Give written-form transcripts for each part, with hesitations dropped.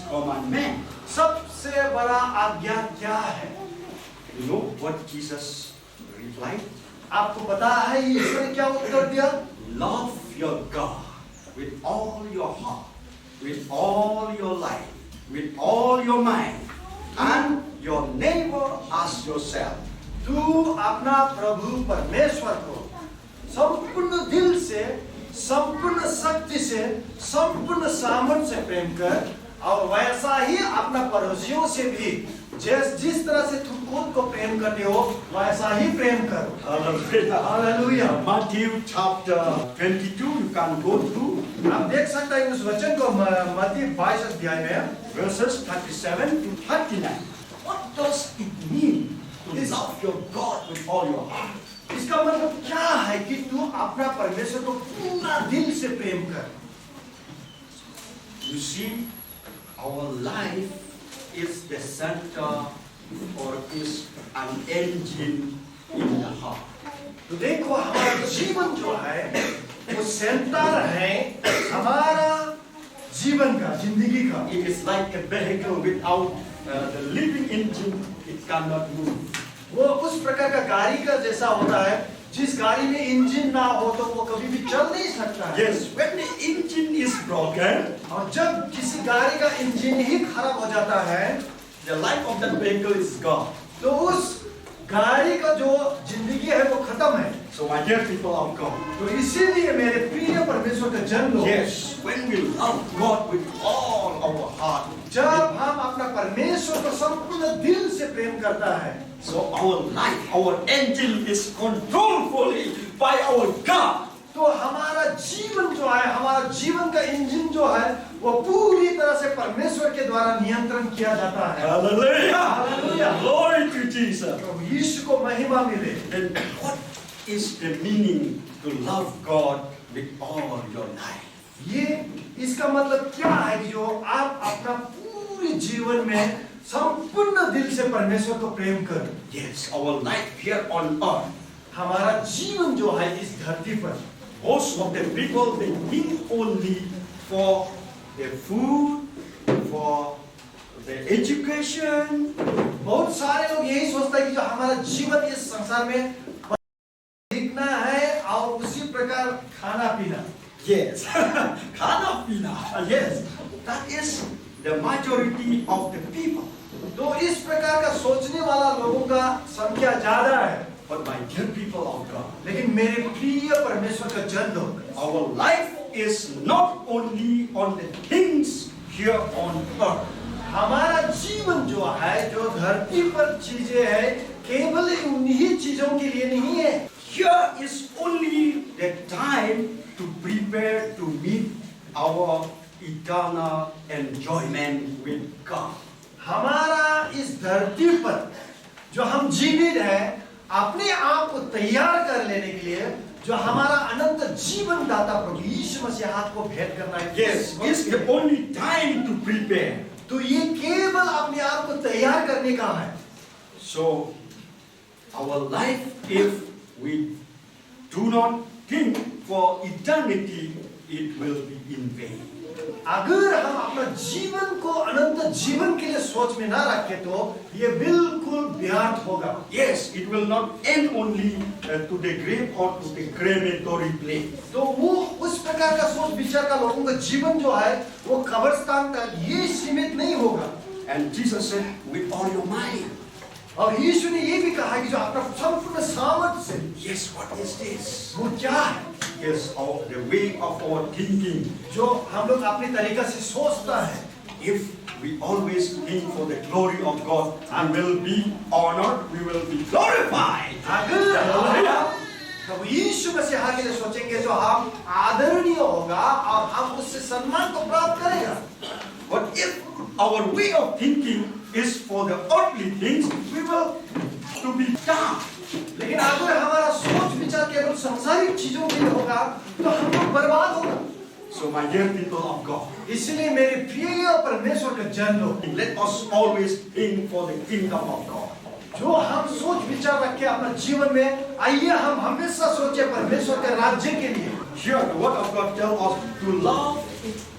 commandment? सबसे बड़ा आज्ञा क्या है? You know what Jesus replied? आपको पता है यीशु ने क्या उत्तर दिया? Love your God with all your heart, with all your life, with all your mind, and your neighbor as yourself. तू अपना प्रभु परमेश्वर को संपूर्ण दिल से, संपूर्ण शक्ति से, संपूर्ण सामर्थ्य से प्रेम कर, और वैसा ही अपना पड़ोसियों से भी जिस तरह से तुम खुद को प्रेम करते हो वैसा ही प्रेम करो। Hallelujah. Matthew chapter 22, you can go through. आप देख सकते हैं उस वचन को मत्ती 22 अध्याय में Verses 37 to 39. What does it mean to love your God with all your heart? इसका मतलब क्या है कि तू अपना परमेश्वर को पूरा दिल से प्रेम कर। You see, our life is the center or is an engine in the heart. तो देखो हमारा जीवन जो है वो सेंटर है हमारा जीवन का, जिंदगी का। It is like a vehicle without the living engine, it cannot move. वो उस प्रकार का गाड़ी का जैसा होता है जिस गाड़ी में इंजन ना हो तो वो कभी भी चल नहीं सकता है। Yes, when the engine is broken, और जब किसी गाड़ी का इंजन ही खराब हो जाता है, the life of that vehicle is gone. तो उस गाड़ी का जो जिंदगी है वो खत्म है। So my dear people of God, तो इसीलिए मेरे प्रिय परमेश्वर का जन लोग, yes, when we love God with all our heart, जब हम अपना परमेश्वर को संपूर्ण दिल से प्रेम करता है, so our life, our engine is controlled fully by our God. तो हमारा जीवन जो है, हमारा जीवन का इंजन जो है वो पूरी तरह से परमेश्वर के द्वारा नियंत्रण किया जाता है। Hallelujah! Hallelujah! Glory to Jesus! तो यीशु को महिमा मिले। Then what is the meaning to love God with all your life? ये इसका मतलब क्या है कि जो आप अपना पूरे जीवन में संपूर्ण दिल से परमेश्वर को प्रेम करो। Yes, our life here on earth. हमारा जीवन जो है इस धरती पर, Most of the people, they think only for their food, for their education. बहुत सारे लोग यही सोचते हैं कि जो हमारा जीवन इस संसार में दिखना है और उसी प्रकार खाना पीना। Yes, khana pina. Yes, that is the majority of the people. तो इस प्रकार का सोचने वाला लोगों का संख्या ज्यादा है। But my dear people of God, लेकिन मेरे प्रिय परमेश्वर का जन लोग, our life is not only on the things here on earth. हमारा जीवन जो है, जो धरती पर चीजें है, केवल उन्हीं चीजों के लिए नहीं है। Here is only the time to prepare to meet our eternal enjoyment with God. हमारा इस धरती पर जो हम जीवित हैं, अपने आप को तैयार कर लेने के लिए जो हमारा अनंत जीवन दाता प्रभु यीशु मसीह हाथ को भेंट करना है। Yes, it's the only time to prepare. तो ये केवल अपने आप को तैयार करने का है। So, our life, if we do not think for eternity, it will be in vain. अगर हम अपना जीवन को अनंत जीवन के लिए सोच में ना रखें तो ये बिल्कुल व्यर्थ होगा। Yes, it will not end only to the grave or to the crematory place. तो वो उस प्रकार का सोच विचार का लोगों का जीवन जो है वो कब्रिस्तान तक ये सीमित नहीं होगा। And Jesus said, with all your mind. और यीशु ने ये भी कहा कि जो अपना संपूर्ण सामर्थ्य से, Yes, what is this? वो क्या है? Yes, the way of our thinking. जो हम लोग अपने तरीका से सोचता है। If we always think for the glory of God, we will be honored, we will be glorified. अगर हम प्रभु यीशु मसीह के लिए सोचेंगे जो हम आदरणीय होगा और हम उससे सम्मान को प्राप्त करेगा। But if our way of thinking is for the earthly things, we will to be down. लेकिन अगर हमारा सोच विचार केवल सांसारिक चीजों के लिए होगा तो हम लोग बर्बाद होगा। So my dear people of God, इसलिए मेरे प्रिय परमेश्वर के जन लोग, let us always think for the kingdom of God. जो हम सोच विचार रखें अपना जीवन में, आइए हम हमेशा सोचे परमेश्वर के राज्य के लिए। Here the word of God tells us to love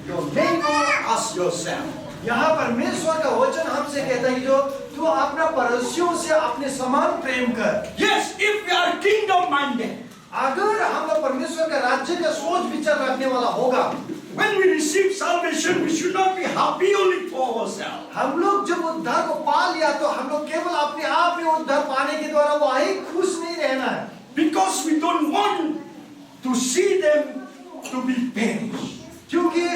your neighbor as yourself. यहाँ परमेश्वर का वचन हमसे कहता है कि जो तू अपना पड़ोसियों से अपने समान प्रेम कर। Yes, if we are kingdom minded, अगर हम लोग परमेश्वर का राज्य का सोच विचार रखने वाला होगा, when we receive salvation, we should not be happy only for ourselves. हम लोग जब उद्धार को पा लिया तो हम लोग केवल अपने आप में उद्धार पाने के द्वारा वही खुश नहीं रहना है, Because we don't want to see them to be perished. क्योंकि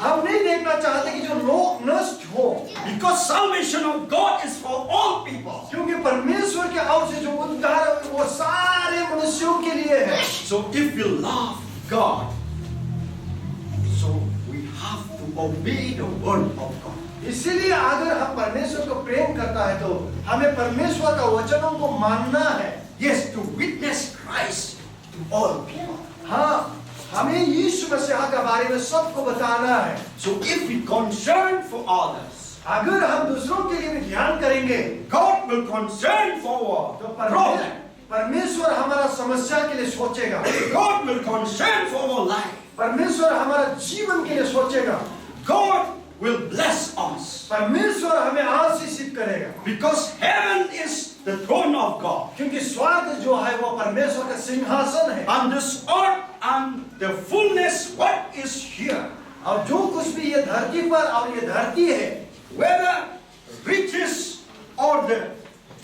हम नहीं देखना चाहते कि जो लोग नष्ट हो, Because salvation of God is for all people. क्योंकि परमेश्वर के ओर से जो उद्धार है वो सारे मनुष्यों के लिए है। So if we love God, so we have to obey the word of God. इसीलिए अगर हम परमेश्वर को प्रेम करता है तो हमें परमेश्वर का वचनों को मानना है। Yes, to witness Christ to all people. हाँ, हमें यीशु मसीह के बारे में सबको बताना है। So if we concern for others, अगर हम दूसरों के लिए भी ध्यान करेंगे God will concern for तो our problem. परमेश्वर हमारा समस्या के लिए सोचेगा। God will concern for our life. परमेश्वर हमारा जीवन के लिए सोचेगा। God will bless us. परमेश्वर हमें आशीषित करेगा, Because heaven is the throne of God. क्योंकि स्वर्ग जो है वो परमेश्वर का सिंहासन है। And this earth and the fullness what is here, और जो कुछ भी ये धरती पर और ये धरती है, whether riches or the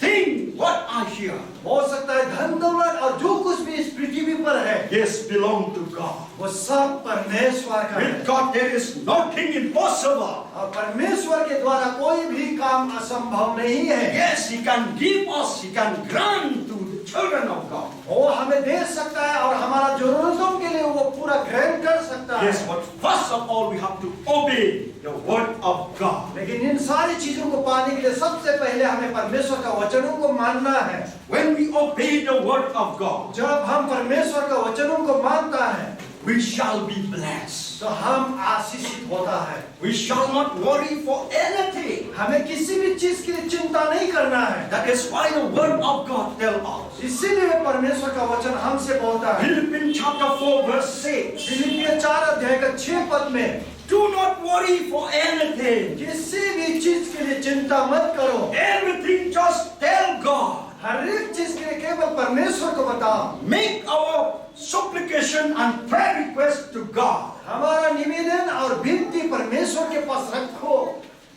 thing what are here, हो सकता है धन दौलत और जो कुछ भी इस पृथ्वी पर है, yes, belong to God. वो सब परमेश्वर का है। With God there is nothing impossible. और परमेश्वर के द्वारा कोई भी काम असंभव नहीं है। Yes, He can give us, He can grant to the children of God. वो हमें दे सकता है और हमारा जरूरतों के लिए वो पूरा ग्रहण कर सकता है। Yes, but first of all we have to obey the word of God. लेकिन इन सारी चीजों को पाने के लिए सबसे पहले हमें परमेश्वर का वचनों को मानना है। When we obey the word of God, जब हम परमेश्वर का वचनों को मानता है we shall be blessed. तो हम आशीषित होता है। We shall not worry for anything. हमें किसी भी चीज के लिए चिंता नहीं करना है। That is why the word of God tells us. इसीलिए परमेश्वर का वचन हमसे बोलता है। Philippians chapter 4 verse 6. फिलिपियर 4 अध्याय का 6 पद में, Do not worry for anything. किसी भी चीज के लिए चिंता मत करो। Everything just tell God. हर एक चीज के लिए केवल परमेश्वर को बताओ। Make our supplication and prayer request to God. हमारा निवेदन और विनती परमेश्वर के पास रखो,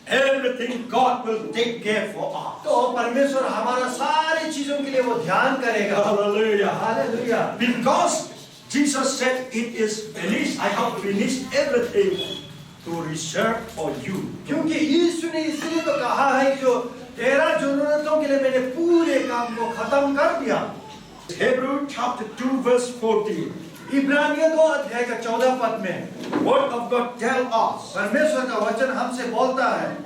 Everything God will take care for us. तो परमेश्वर हमारा सारी चीजों के लिए वो ध्यान करेगा। Hallelujah. Hallelujah. Because Jesus said, it is finished. I have finished everything to reserve for you. क्योंकि यीशु ने इसलिए तो कहा है कि जो तेरा जरूरतों के लिए मैंने पूरे काम को खत्म कर दिया। Hebrew chapter 2 verse 14. इब्रानियों 2 अध्याय का 14 पद में Word of God tell us. परमेश्वर का वचन हमसे बोलता है,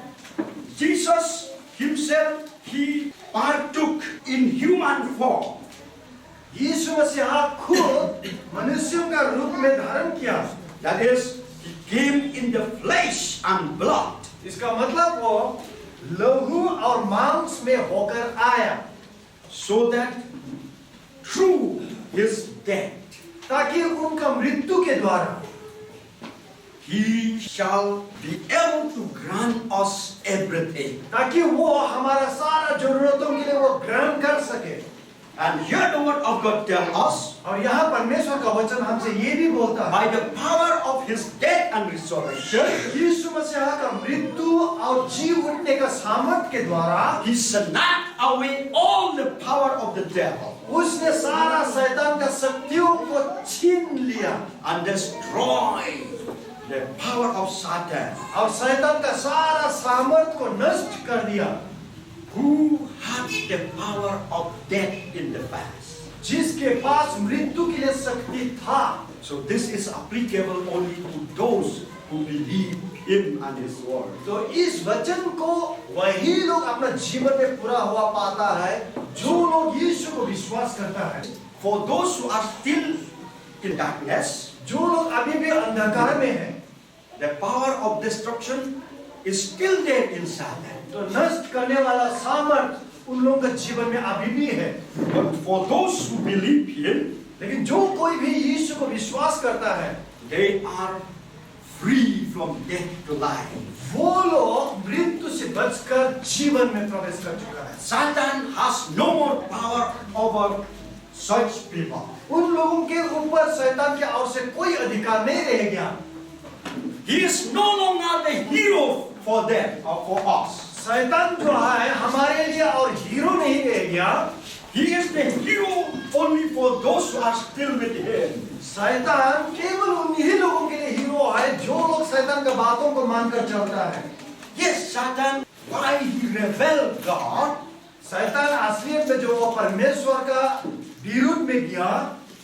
Jesus himself, he partook in human form. यीशु मसीह खुद मनुष्यों का रूप में धारण किया। That is, he came in the flesh and blood. इसका मतलब वो लहू और मांस में होकर आया, So that through his death, ताकि उनका मृत्यु के द्वारा he shall be able to grant us everything. ताकि वो हमारा सारा जरूरतों के लिए वो ग्रहण कर सके। And here the word of God tells us, और यहाँ परमेश्वर का वचन हमसे ये भी बोलता है, by the power of his death and resurrection, यीशु मसीह का मृत्यु और जी उठने का सामर्थ के द्वारा he snatched away all the power of the devil उसने सारा शैतान का शक्तियों को छीन लिया and destroyed the power of Satan, और शैतान का सारा सामर्थ को नष्ट कर दिया, who had the power of death in the past. जिसके पास मृत्यु के लिए शक्ति था। So this is applicable only to those who believe him and his word. तो इस वचन को वही लोग अपना जीवन में पूरा हुआ पाता है जो लोग यीशु को विश्वास करता है। For those who are still in darkness, जो लोग अभी भी अंधकार में हैं, the power of destruction is still there inside them. तो नष्ट करने वाला सामर्थ उन लोगों के जीवन में अभी भी है। But for those who believe him, लेकिन जो कोई भी यीशु को विश्वास करता है, they are free from death to life. वो लोग मृत्यु से बचकर जीवन में प्रवेश कर चुका है। Satan has no more power over such people. उन लोगों के ऊपर शैतान के और से कोई अधिकार नहीं रह गया। He is no longer the hero for them or for us. शैतान जो है हमारे लिए और हीरो नहीं रह गया। He is the hero only for those who are still with him. शैतान केवल उन्हीं लोगों के लिए हीरो है जो लोग शैतान की बातों को मानकर चलता है। Yes, Satan, why he rebelled God? शैतान असलियत में जो वो परमेश्वर का विरुद्ध में गया,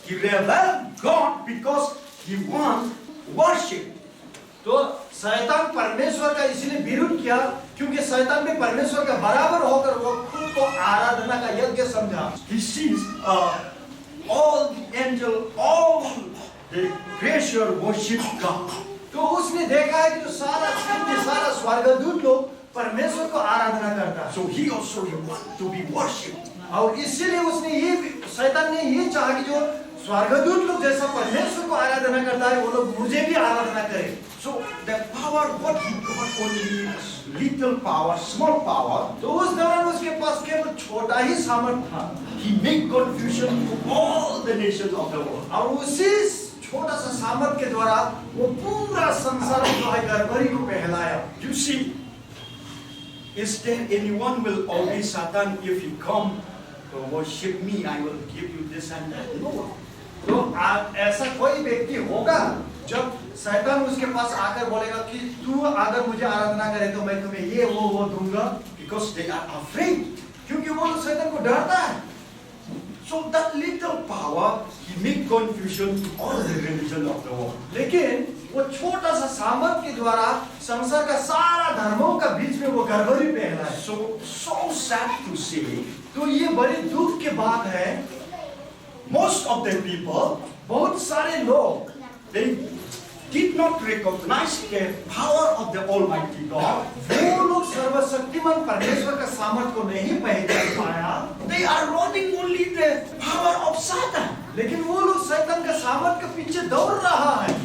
He rebelled God because he wants worship. तो शैतान परमेश्वर का इसलिए विरुद्ध किया क्योंकि शैतान भी परमेश्वर का बराबर होकर वो खुद को आराधना का यज्ञ समझा। He sees all the angels, all the creation worship God. तो उसने देखा है कि सारा स्वर्गदूत लोग परमेश्वर को आराधना करता है। So he also wants to be worshipped. और इसीलिए उसने शैतान ने ये चाहा कि जो स्वर्गदूत लोग जैसा परमेश्वर को आराधना करता है वो लोग मुझे भी आराधना करें। So the power, what he got only little power, small power. तो उस दौरान उसके पास केवल छोटा ही सामर्थ था। He made confusion to all the nations of the world. और उसी छोटा सा सामर्थ के द्वारा वो पूरा संसार जो है गड़बड़ी को फैलाया। You see, is there anyone will always Satan, if you come to worship me, I will give you this and that? No. तो ऐसा कोई व्यक्ति होगा जब शैतान उसके पास आकर बोलेगा कि तू अगर मुझे आराधना करे तो मैं तुम्हें ये वो दूंगा, Because they are afraid. क्योंकि वो शैतान को डरता है। So that little power, he made confusion to all the religion of the world. लेकिन वो छोटा सा सामर्थ के द्वारा संसार का सारा धर्मों का बीच में वो गड़बड़ी फैलाया। So sad to say, तो ये बड़ी दुख की बात है, most of the people, बहुत सारे लोग they did not recognize the power of the Almighty God. वो लोग सर्वशक्तिमान परमेश्वर का सामर्थ को नहीं पहचान पाया। They are running only the power of Satan. लेकिन वो लोग शैतान का सामर्थ के पीछे दौड़ रहा है।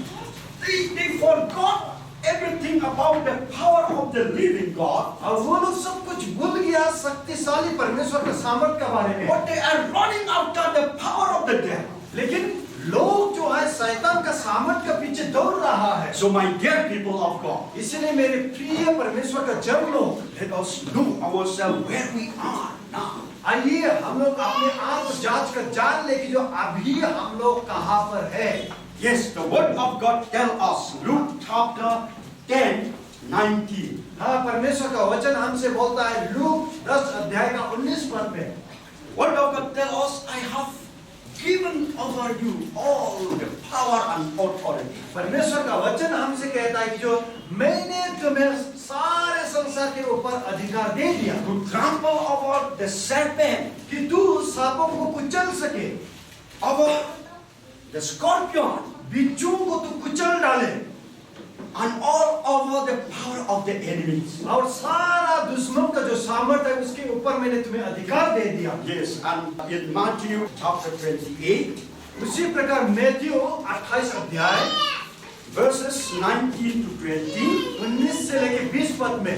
They forgot everything about the power of the living God. और वो लोग सब कुछ भूल गया शक्तिशाली परमेश्वर के सामर्थ के बारे में। But they are running after the power of the devil. लेकिन लोग जो है शैतान का सामर्थ के पीछे दौड़ रहा है। So my dear people of God, इसलिए मेरे प्रिय परमेश्वर का जन लोग, let us know ourselves where we are now. आइए हम लोग अपने आप को जांच कर जान ले कि जो अभी हम लोग कहाँ पर है। Yes, the word of God tells us, Luke chapter 10:19. हाँ, परमेश्वर का वचन हमसे बोलता है लूक 10 अध्याय का 19 पद में। Word of God tells us, I have given over you all the power and authority. परमेश्वर का वचन हमसे कहता है कि जो मैंने तुम्हें सारे संसार के ऊपर अधिकार दे दिया, To trample over the serpent, कि तू सांपों को कुचल सके, over the scorpion, बिच्छुओं को तू कुचल डाले, and all over the power of the enemies. और सारा दुश्मन का जो सामर्थ्य है उसके ऊपर मैंने तुम्हें अधिकार दे दिया। Yes, and in Matthew chapter 28, उसी प्रकार मैथ्यू 28 अध्याय verses 19 to 20, 19 से लेके 20 पद में,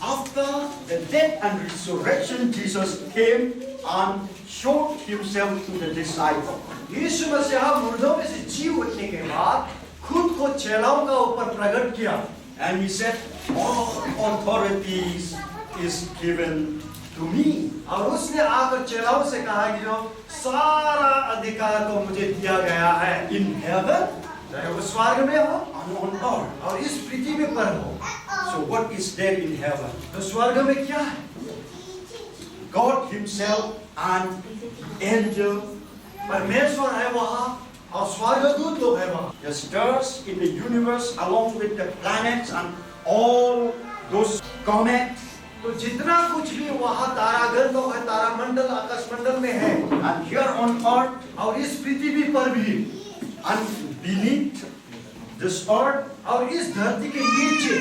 after the death and resurrection, Jesus came and showed himself to the disciples. यीशु मसीह मुर्दों में से जी उठने के बाद खुद को चेलाओं का ऊपर प्रकट किया। And he said, all authorities is given to me. और उसने आकर चेलाओं से कहा कि जो सारा अधिकार को मुझे दिया गया है, In heaven चाहे वो स्वर्ग में हो and on earth. और इस पृथ्वी पर हो। So what is there in heaven? तो स्वर्ग में क्या है? God himself and angel, परमेश्वर है वहाँ और स्वर्गदूत लोग है वहाँ। the stars in the universe along with the planets and all those comets, तो जितना कुछ भी वहाँ तारागण लोग है, तारामंडल आकाश मंडल में है, and here on earth और इस पृथ्वी पर भी, and beneath this earth, और इस धरती के नीचे,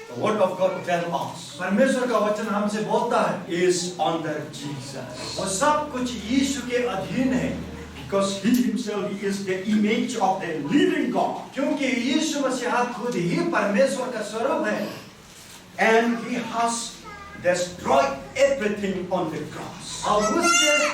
the word of God tells us, परमेश्वर का वचन हमसे बोलता है is under Jesus. वो सब कुछ यीशु के अधीन है। Because he himself, he is the image of the living God. क्योंकि यीशु मसीह खुद ही परमेश्वर का स्वरूप है, And he has destroyed everything on the cross. और उसने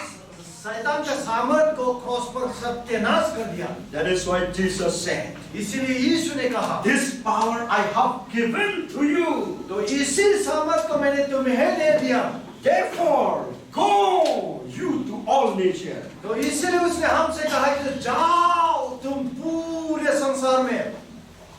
शैतान का सामर्थ को क्रॉस पर सत्यानाश कर दिया। That is why Jesus said, इसीलिए यीशु ने कहा, this power I have given to you. तो इसी सामर्थ को मैंने तुम्हें दे दिया। Therefore, go you to all nations. तो इसीलिए उसने हमसे कहा कि जाओ तुम पूरे संसार में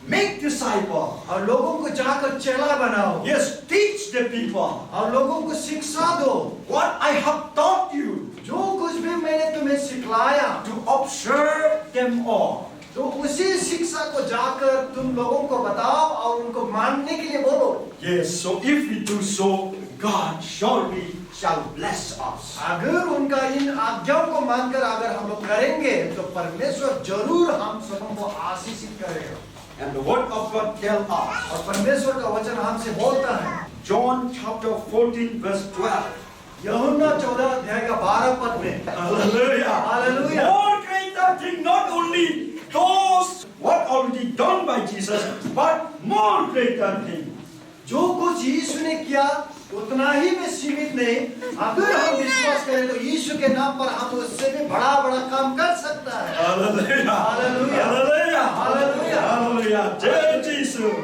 Make disciples. और लोगों को जाकर चेला बनाओ। Yes, teach the people और लोगों को शिक्षा दो, what I have taught you, जो कुछ भी मैंने तुम्हें सिखलाया, to observe them all. तो उसी शिक्षा को जाकर तुम लोगों को बताओ और उनको मानने के लिए बोलो। Yes, so if we do so, God surely shall bless us. अगर उनका इन आज्ञाओं को मानकर अगर हम लोग करेंगे तो परमेश्वर जरूर हम सबको आशीषित करेगा। And the word of God tells us, और परमेश्वर का वचन हमसे बोलता है, John chapter 14 verse 12. यूहन्ना 14 अध्याय का 12 पद में, Hallelujah. Hallelujah. More greater thing, not only those what already done by Jesus, but more greater thing. जो कुछ यीशु ने किया उतना ही में सीमित नहीं, अगर हम विश्वास करें तो यीशु के नाम पर हम उससे भी बड़ा बड़ा काम कर सकता है। Hallelujah. Hallelujah. Hallelujah. Hallelujah. Hallelujah. Jai Jesus.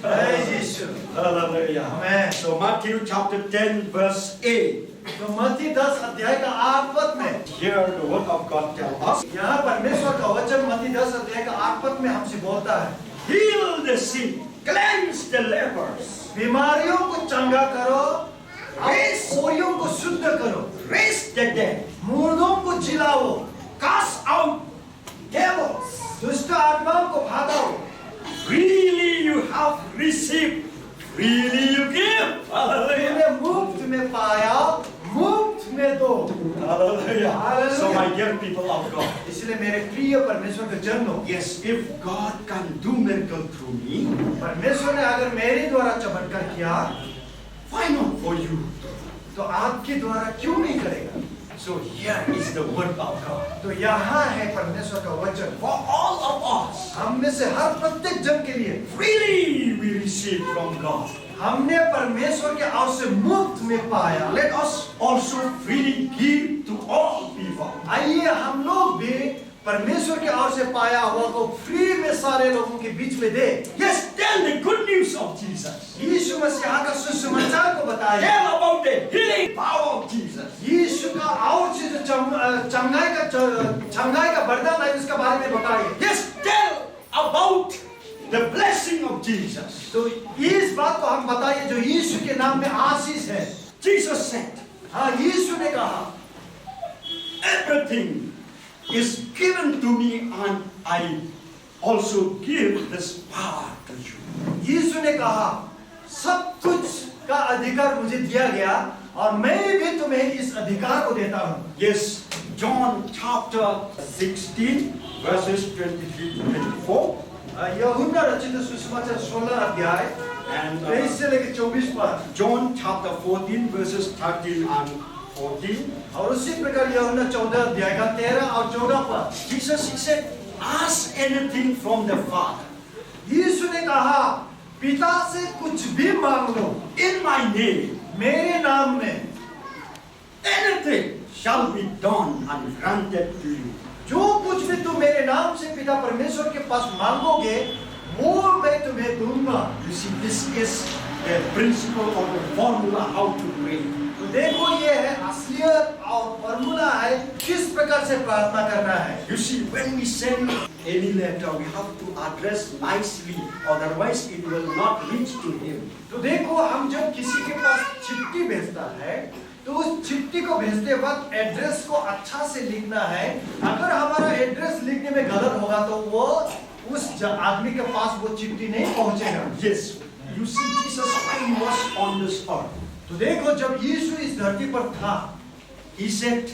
जय यीशु। Hallelujah. Amen. So Matthew chapter 10 verse 8. तो मत्ती 10 अध्याय का 8 पद में, Here the word of God tells us, यहाँ परमेश्वर का वचन मत्ती 10 अध्याय का 8 पद में हमसे बोलता है, heal the sick, cleanse the lepers, बीमारियों को चंगा करो, कोड़ियों को शुद्ध करो, raise the dead, मुर्दों को जिलाओ, cast out devils. दुष्ट आत्माओं को भागाओ। Freely you have received, freely you give. Hallelujah. तुमने मुफ्त में पाया, मुफ्त में दो। Hallelujah. Hallelujah. So my dear people of God, इसलिए मेरे प्रिय परमेश्वर के जनों, yes, if God can do miracle through me, परमेश्वर ने अगर मेरे द्वारा चमत्कार किया, why not for you? तो आपके द्वारा क्यों नहीं करेगा? So here is the word of God. तो यहाँ है परमेश्वर का वचन, For all of us, हम में से हर प्रत्येक जन के लिए freely we receive from God. हमने परमेश्वर के ओर से मुफ्त में पाया। Let us also freely give to all people. आइए हम लोग भी परमेश्वर के ओर से पाया हुआ को फ्री में सारे लोगों के बीच में दे। Yes, tell the good news of Jesus. यीशु मसीह का सुसमाचार को बताएं। Tell about the healing power of Jesus. यीशु का और जो चंगाई का वरदान है उसके बारे में बताइए। Yes, tell about the blessing of Jesus. तो इस बात को हम बताइए जो यीशु के नाम में आशीष है। Jesus said, हाँ, यीशु ने कहा, everything is given to me and I also give this power to you. यीशु ने कहा, सब कुछ का अधिकार मुझे दिया गया और मैं भी तुम्हें इस अधिकार को देता हूँ। Yes, John chapter 16 verses 23 to 24. यूहन्ना रचित सुसमाचार 16 अध्याय And 23 से लेकर 24 पद। John chapter 14 verses 13 and 14. और उसी प्रकार यूहन्ना 14 अध्याय का 13 और 14 पद। Jesus, he said, ask anything from the Father यीशु ने कहा, पिता से कुछ भी मांग लो in my name. मेरे नाम में, Anything shall be done and granted to you. जो कुछ भी तुम मेरे नाम से पिता परमेश्वर के पास मांगोगे वो मैं तुम्हें दूंगा। You see, this is the principle or the formula how to pray. तो देखो ये है असलियत और फॉर्मूला है किस प्रकार से प्रार्थना करना है। You see, when we send any letter, we have to address nicely, otherwise it will not reach to him. तो देखो हम जब किसी के पास चिट्ठी भेजता है तो उस चिट्ठी को भेजते वक्त एड्रेस को अच्छा से लिखना है। अगर हमारा एड्रेस लिखने में गलत होगा तो वो उस आदमी के पास वो चिट्ठी नहीं पहुंचेगा। Yes, you see, Jesus, when he was on this earth, तो देखो जब यीशु इस धरती पर था, he said,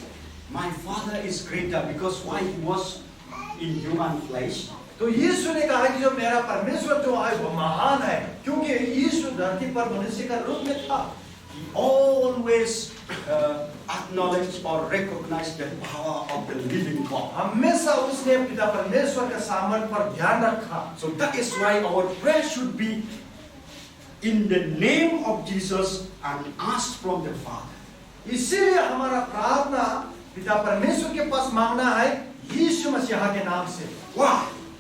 my Father is greater, because why he was in human flesh. तो यीशु ने कहा कि जो मेरा परमेश्वर जो है वो महान है, क्योंकि यीशु धरती पर मनुष्य का रूप में था। He always acknowledge or recognize the power of the living God. हमेशा उसने पिता परमेश्वर के सामर्थ्य पर ध्यान रखा। So that is why our prayer should be in the name of Jesus and ask from the Father. इसीलिए हमारा प्रार्थना पिता परमेश्वर के पास मांगना है यीशु मसीह के नाम से। Why?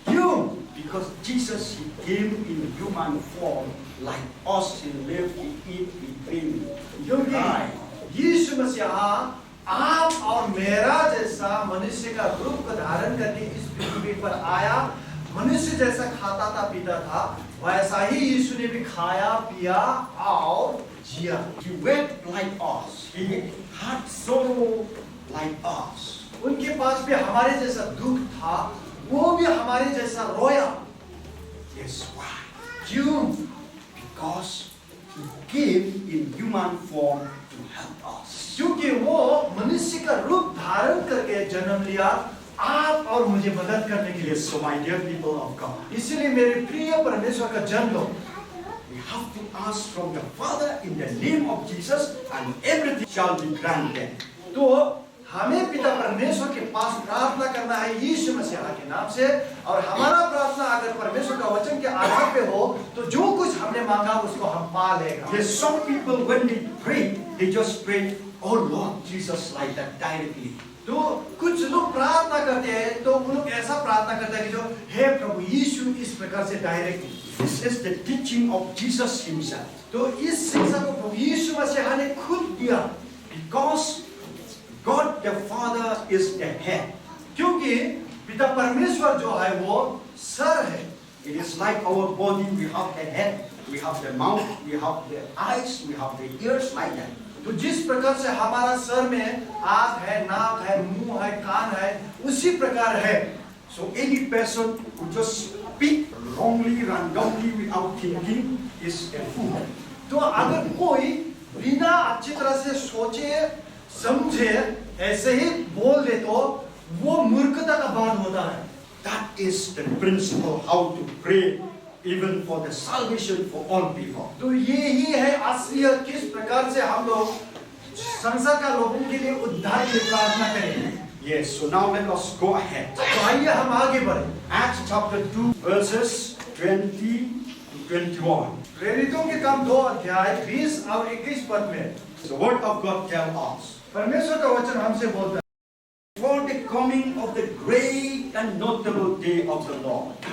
क्यों? Because Jesus, He came in human form like us. He lived, He eat, He drink, He died. क्योंकि यीशु मसीह आप और मेरा जैसा मनुष्य का रूप को धारण करके इस पृथ्वी पर आया। मनुष्य जैसा खाता था पीता था, वैसा ही यीशु ने भी खाया पिया और जिया। He wept like us. He had sorrow like us. उनके पास भी हमारे जैसा दुख था, वो भी हमारे जैसा रोया। Yes, why? क्यों? Because He came in human form to help us. क्योंकि वो मनुष्य का रूप धारण करके जन्म लिया आप और मुझे मदद करने के लिए। Yes, so my dear people of God, इसलिए मेरे प्रिय परमेश्वर का जन लोग, we have to ask from the Father in the name of Jesus, and everything shall be granted. तो हमें पिता परमेश्वर के पास प्रार्थना करना है यीशु मसीह के नाम से, और हमारा प्रार्थना अगर परमेश्वर का वचन के आधार पे हो तो जो कुछ हमने मांगा उसको हम पा लेगा। Yes, some people when they pray, they just pray, oh Lord Jesus, like that directly. तो कुछ लोग प्रार्थना करते हैं तो वो लोग ऐसा प्रार्थना करते हैं कि जो हे प्रभु यीशु इस प्रकार से directly. This is the teaching of Jesus Himself. तो इस शिक्षा को प्रभु यीशु मसीह ने खुद दिया, Because God the Father is the head. क्योंकि पिता परमेश्वर जो है वो सर है। It is like our body, we have the head, we have the mouth, we have the eyes, we have the ears, like that. तो जिस प्रकार से हमारा सर में आँख है, नाक है, मुंह है, कान है, उसी प्रकार है। So any person who just speak wrongly, randomly, without thinking is a fool. तो अगर कोई बिना अच्छी तरह से सोचे समझे ऐसे ही बोल दे तो वो मूर्खता का बात होता है। That is the principle how to pray, even for the salvation for all people. तो ये ही है असलियत किस प्रकार से हम लोग संसार का लोगों के लिए उद्धार की प्रार्थना करें। Yes, so now let us go ahead. तो आइए हम आगे बढ़ें। Acts chapter 2 verses 20 to 21. प्रेरितों के काम 2 अध्याय 20 और 21 पद में The word of God tells us, परमेश्वर का वचन हमसे बोलता है, for the coming of the great and notable day of the Lord.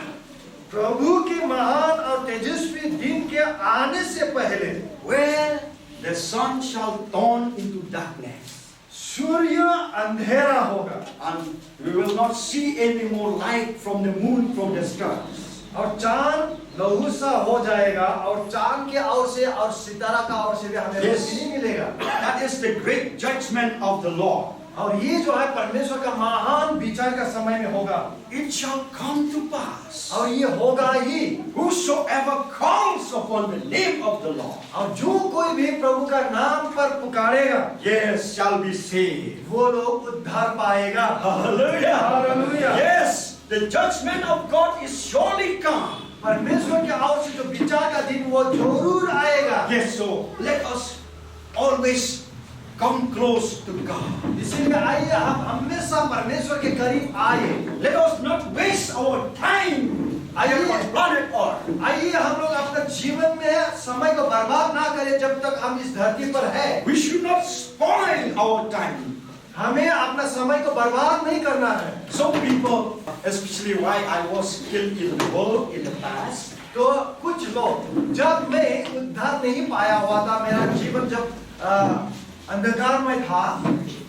प्रभु के महान और तेजस्वी दिन के आने से पहले Where the sun shall turn into darkness, सूर्य अंधेरा होगा and we will not see any more light from the moon, from the stars. और चांद लहू सा हो जाएगा और चांद के ओर से और सितारा का ओर से भी हमें रोशनी नहीं मिलेगा। That is the great judgment of the Lord. और ये जो है परमेश्वर का महान विचार का समय में होगा। It shall come to pass, और ये होगा ही, whosoever calls upon the name of the Lord, और जो कोई भी प्रभु का नाम पर पुकारेगा, yes, shall be saved. वो लोग उद्धार पाएगा। Hallelujah. Hallelujah. Yes, the judgment of God is surely come. परमेश्वर के ओर से जो विचार का दिन वो जरूर आएगा। Yes, so let us always come close to God. इसीलिए आइए हम हमेशा परमेश्वर के करीब आए। Let us not waste our time here on planet Earth. आइए हम लोग अपने जीवन में समय को बर्बाद ना करें जब तक हम इस धरती पर है। We should not spoil our time. हमें अपना समय को बर्बाद नहीं करना है। Some people, especially why I was killed in the world in the past, तो कुछ लोग, जब मैं उद्धार नहीं पाया हुआ था, मेरा जीवन जब अंधकार में था,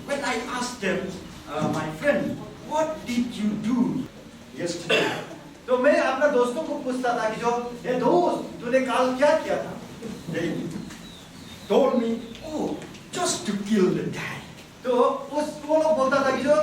when I asked them, my friend, what did you do yesterday? तो मैं अपने दोस्तों को पूछता था कि जो ये दोस्त तूने कल क्या किया था? They told me, oh, just to kill the time. तो वो लोग बोलता था कि जो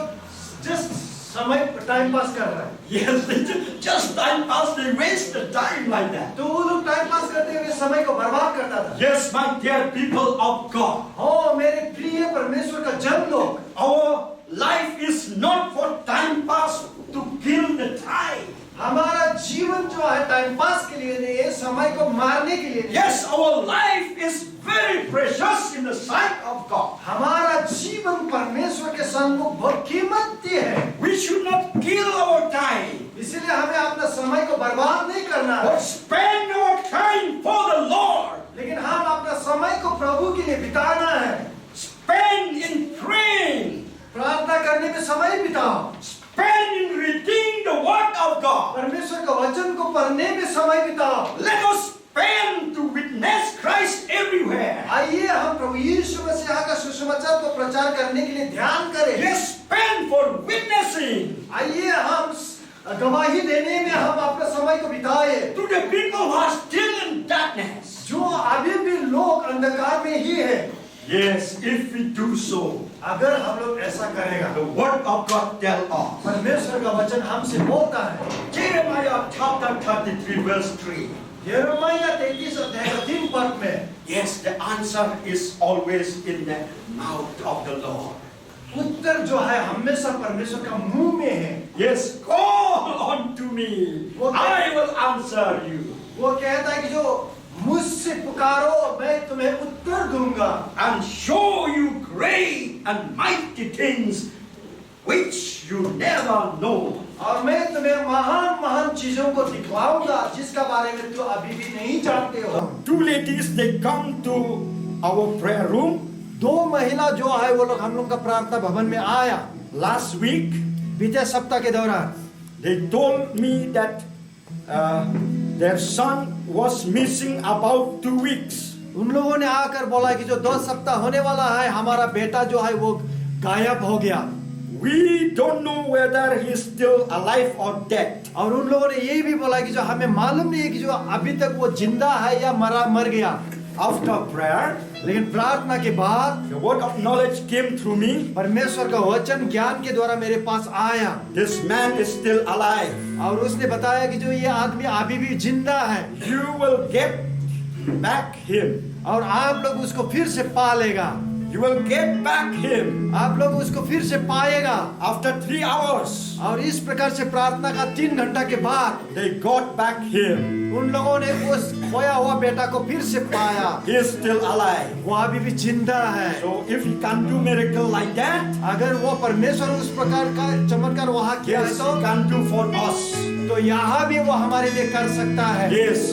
जस्ट समय टाइम पास कर रहा है। Yes, they just time pass, they waste the time like that. तो वो लोग टाइम पास करते हुए समय को बर्बाद करता था। Yes, my dear people of God, हो मेरे प्रिय परमेश्वर का जन लोग, our life is not for time pass to kill the time. हमारा जीवन जो है टाइम पास के लिए नहीं है, समय को मारने के लिए नहीं। Yes, our life is very precious in the sight of God. हमारा जीवन परमेश्वर के सम्मुख बहुत कीमती है। We should not kill our time, इसीलिए हमें अपना समय को बर्बाद नहीं करना है, but spend our time for the Lord. लेकिन हम अपना समय को प्रभु के लिए बिताना है। Spend in praying. प्रार्थना करने में समय बिताओ। Spend in reading the Word of God. परमेश्वर का वचन को पढ़ने में समय बिताओ। Let us spend to witness Christ everywhere. आइए हम प्रभु यीशु मसीह का सुसमाचार को प्रचार करने के लिए ध्यान करें। Let's spend for witnessing आइए हम गवाही देने में हम अपना समय को बिताए। to the people who are still in darkness. जो अभी भी लोग अंधकार में ही है। Yes, if we do so, अगर हम लोग ऐसा करेगा, the Word of God tells us. परमेश्वर का वचन हमसे बोलता है। Jeremiah chapter 33 verse 3. यिर्मयाह 33 अध्याय का 3 पद में, Yes, the answer is always in the mouth of the Lord. उत्तर जो है हमेशा परमेश्वर का मुंह में है। Yes, call unto me. I will answer you. वो कहता है कि जो मुझसे पुकारो मैं तुम्हें उत्तर दूंगा And show you great and mighty things which you never know. और मैं तुम्हें महान महान चीजों को दिखलाऊंगा जिसका बारे में तुम अभी भी नहीं जानते हो। Two ladies, they come to our prayer room 2 महिला जो है वो लोग हम लोग का प्रार्थना भवन में आया last week. बीते सप्ताह के दौरान। They told me that their son was missing about 2 weeks. उन लोगों ने आकर बोला कि जो 2 सप्ताह होने वाला है हमारा बेटा जो है वो गायब हो गया। We don't know whether he's still alive or dead. और उन लोगों ने ये भी बोला कि जो हमें मालूम नहीं है कि जो अभी तक वो जिंदा है या मर गया। After prayer, लेकिन प्रार्थना के बाद the word of knowledge came through me. परमेश्वर का वचन ज्ञान के द्वारा मेरे पास आया This man is still alive. और उसने बताया कि जो ये आदमी अभी भी जिंदा है You will get back him. और आप लोग उसको फिर से पालेगा। You will get back him आप लोग उसको फिर से पाएगा। after 3 hours. और इस प्रकार से प्रार्थना का 3 घंटा के बाद They got back him. उन लोगों ने उस खोया हुआ बेटा को फिर से पाया। He is still alive. वो अभी भी जिंदा है। So if he can do miracle like that, अगर वो परमेश्वर उस प्रकार का चमत्कार वहाँ किया है yes, तो he can do for us. यहाँ भी वो हमारे लिए कर सकता है। Yes.